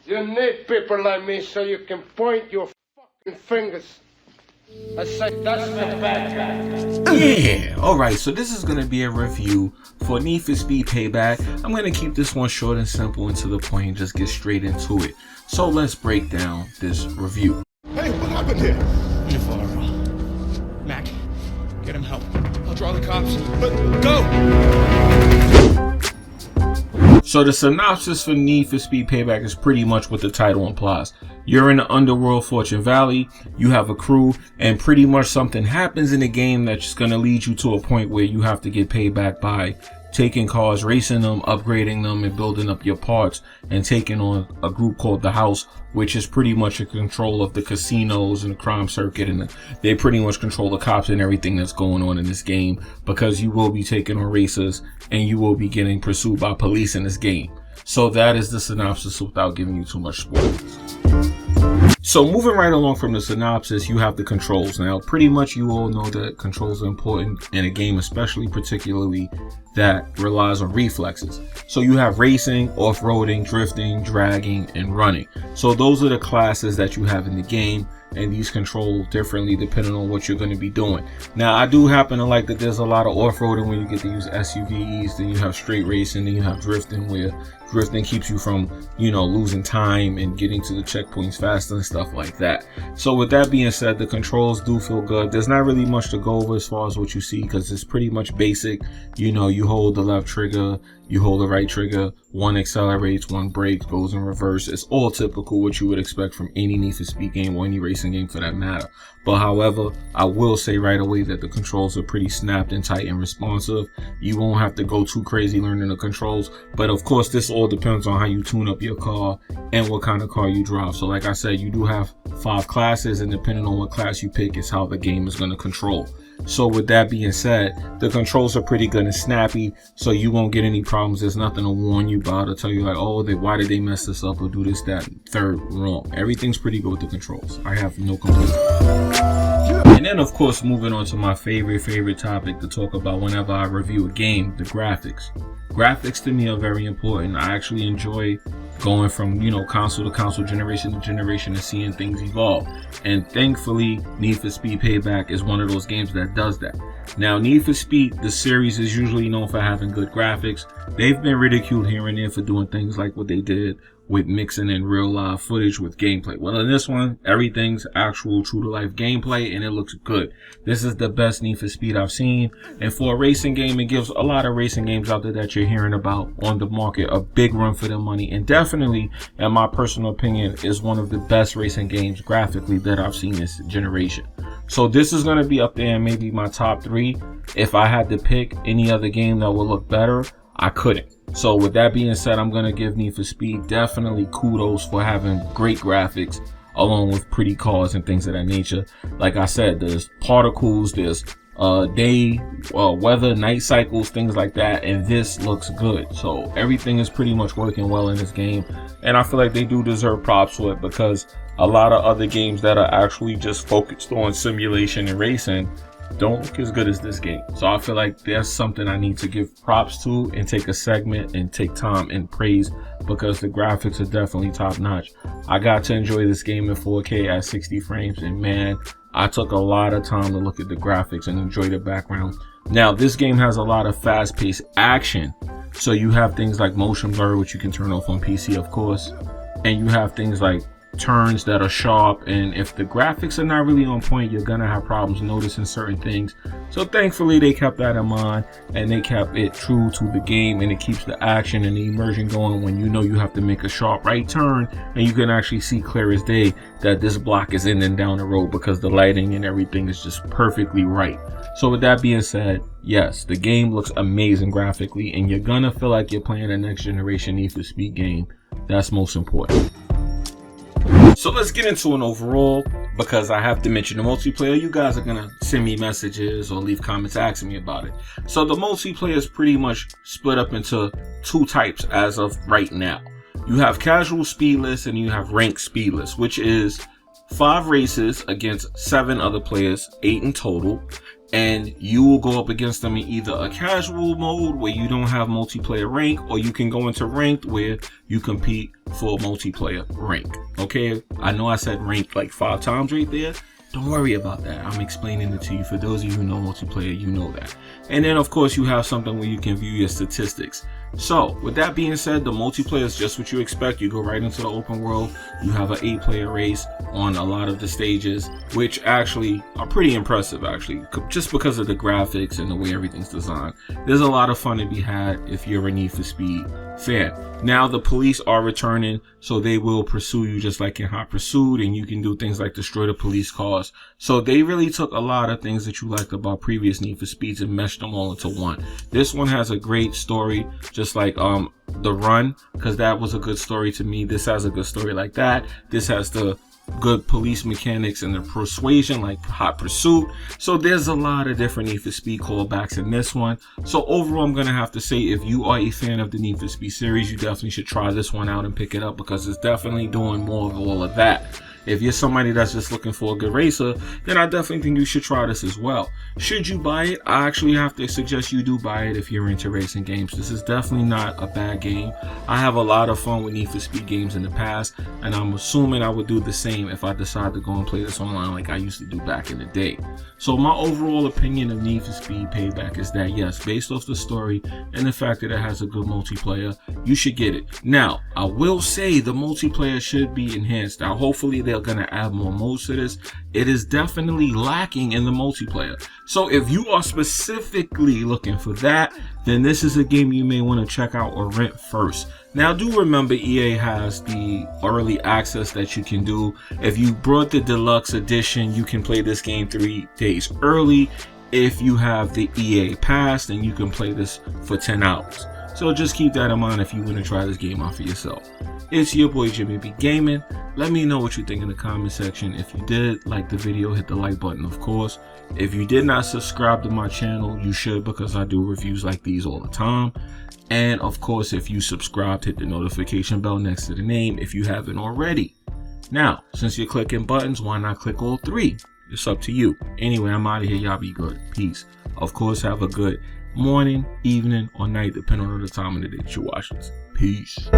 You need people like me so you can point your fucking fingers. I say that's the bad guy. Yeah, alright, so this is going to be a review for Need for Speed Payback. I'm going to keep this one short and simple and to the point and just get straight into it. So let's break down this review. Hey, what happened here? Mac, get him help. I'll draw the cops. But go! So the synopsis for Need for Speed Payback is pretty much what the title implies. You're in the underworld Fortune Valley, you have a crew, and pretty much something happens in the game that's going to lead you to a point where you have to get paid back by taking cars, racing them, upgrading them, and building up your parts, and taking on a group called the House, which is pretty much in control of the casinos and the crime circuit, and they pretty much control the cops and everything that's going on in this game, because you will be taking on racers and you will be getting pursued by police in this game. So that is the synopsis without giving you too much spoilers. So moving right along from the synopsis, you have the controls. Now, pretty much you all know that controls are important in a game, especially particularly that relies on reflexes. So you have racing, off-roading, drifting, dragging, and running. So those are the classes that you have in the game, and these control differently depending on what you're going to be doing. Now, I do happen to like that there's a lot of off-roading when you get to use SUVs, then you have straight racing, then you have drifting, where drifting keeps you from, losing time and getting to the checkpoints faster and stuff like that. So with that being said, the controls do feel good. There's not really much to go over as far as what you see, because it's pretty much basic. You hold the left trigger, you hold the right trigger, one accelerates, one brakes, goes in reverse. It's all typical what you would expect from any Need for Speed game or any racing game for that matter. But however, I will say right away that the controls are pretty snapped and tight and responsive. You won't have to go too crazy learning the controls, but of course this all depends on how you tune up your car and what kind of car you drive. So like I said, you do have 5 classes, and depending on what class you pick is how the game is going to control. So with that being said, the controls are pretty good and snappy, so you won't get any problems. There's nothing to warn you about or tell you like, oh, why did they mess this up or do this, that, third, wrong. Everything's pretty good with the controls. I have no complaints. And then of course, moving on to my favorite topic to talk about whenever I review a game, the graphics. Graphics to me are very important. I actually enjoy going from, console to console, generation to generation, and seeing things evolve. And thankfully, Need for Speed Payback is one of those games that does that. Now, Need for Speed, the series, is usually known for having good graphics. They've been ridiculed here and there for doing things like what they did with mixing in real live footage with gameplay. Well, in this one, everything's actual true to life gameplay, and it looks good. This is the best Need for Speed I've seen, and for a racing game, it gives a lot of racing games out there that you're hearing about on the market a big run for their money, and definitely, in my personal opinion, is one of the best racing games graphically that I've seen this generation. So this is going to be up there in maybe my top 3. If I had to pick any other game that would look better, I couldn't. So with that being said, I'm going to give Need for Speed definitely kudos for having great graphics along with pretty cars and things of that nature. Like I said, there's particles, there's day, weather, night cycles, things like that, and this looks good. So everything is pretty much working well in this game, and I feel like they do deserve props for it, because a lot of other games that are actually just focused on simulation and racing don't look as good as this game. So I feel like there's something I need to give props to and take a segment and take time and praise, because the graphics are definitely top notch. I got to enjoy this game in 4K at 60 frames, and man, I took a lot of time to look at the graphics and enjoy the background. Now, this game has a lot of fast-paced action. So you have things like motion blur, which you can turn off on PC, of course. And you have things like turns that are sharp, and if the graphics are not really on point, you're gonna have problems noticing certain things. So thankfully they kept that in mind, and they kept it true to the game, and it keeps the action and the immersion going when you have to make a sharp right turn, and you can actually see clear as day that this block is in and down the road, because the lighting and everything is just perfectly right. So with that being said, yes, the game looks amazing graphically, and you're gonna feel like you're playing a next generation Need for Speed game. That's most important. So let's get into an overall, because I have to mention the multiplayer. You guys are going to send me messages or leave comments asking me about it. So the multiplayer is pretty much split up into 2 types as of right now. You have casual speedless and you have ranked speedless, which is 5 races against 7 other players, 8 in total. and you will go up against them in either a casual mode where you don't have multiplayer rank, or you can go into ranked where you compete for multiplayer rank. Okay, I know I said ranked like 5 times right there. Don't worry about that. I'm explaining it to you. For those of you who know multiplayer, you know that. And then of course you have something where you can view your statistics. So with that being said, the multiplayer is just what you expect. You go right into the open world. You have an 8-player race on a lot of the stages, which actually are pretty impressive actually, just because of the graphics and the way everything's designed. There's a lot of fun to be had if you're a Need for Speed fan. Now the police are returning, so they will pursue you just like in Hot Pursuit, and you can do things like destroy the police cars. So they really took a lot of things that you liked about previous Need for Speeds and meshed them all into one. This one has a great story, just like The Run, because that was a good story to me. This has a good story like that. This has the good police mechanics and the persuasion like Hot Pursuit. So there's a lot of different Need for Speed callbacks in this one. So overall, I'm gonna have to say, if you are a fan of the Need for Speed series, you definitely should try this one out and pick it up, because it's definitely doing more of all of that. If you're somebody that's just looking for a good racer, then I definitely think you should try this as well. Should you buy it? I actually have to suggest you do buy it if you're into racing games. This is definitely not a bad game. I have a lot of fun with Need for Speed games in the past, and I'm assuming I would do the same if I decide to go and play this online like I used to do back in the day. So my overall opinion of Need for Speed Payback is that yes, based off the story and the fact that it has a good multiplayer, you should get it. Now, I will say the multiplayer should be enhanced. Now, hopefully they're gonna add more modes to this. It is definitely lacking in the multiplayer. So if you are specifically looking for that, then this is a game you may want to check out or rent first. Now, do remember EA has the early access that you can do. If you brought the deluxe edition, you can play this game 3 days early. If you have the EA pass, then you can play this for 10 hours. So just keep that in mind if you want to try this game out for yourself. It's your boy Jimmybgaming. Let me know what you think in the comment section. If you did like the video, hit the like button, of course. If you did not subscribe to my channel, you should, because I do reviews like these all the time. And of course, if you subscribed, hit the notification bell next to the name if you haven't already. Now, since you're clicking buttons, why not click all 3? It's up to you. Anyway, I'm out of here. Y'all be good. Peace. Of course, have a good morning, evening, or night, depending on the time of the day that you watch this. Peace.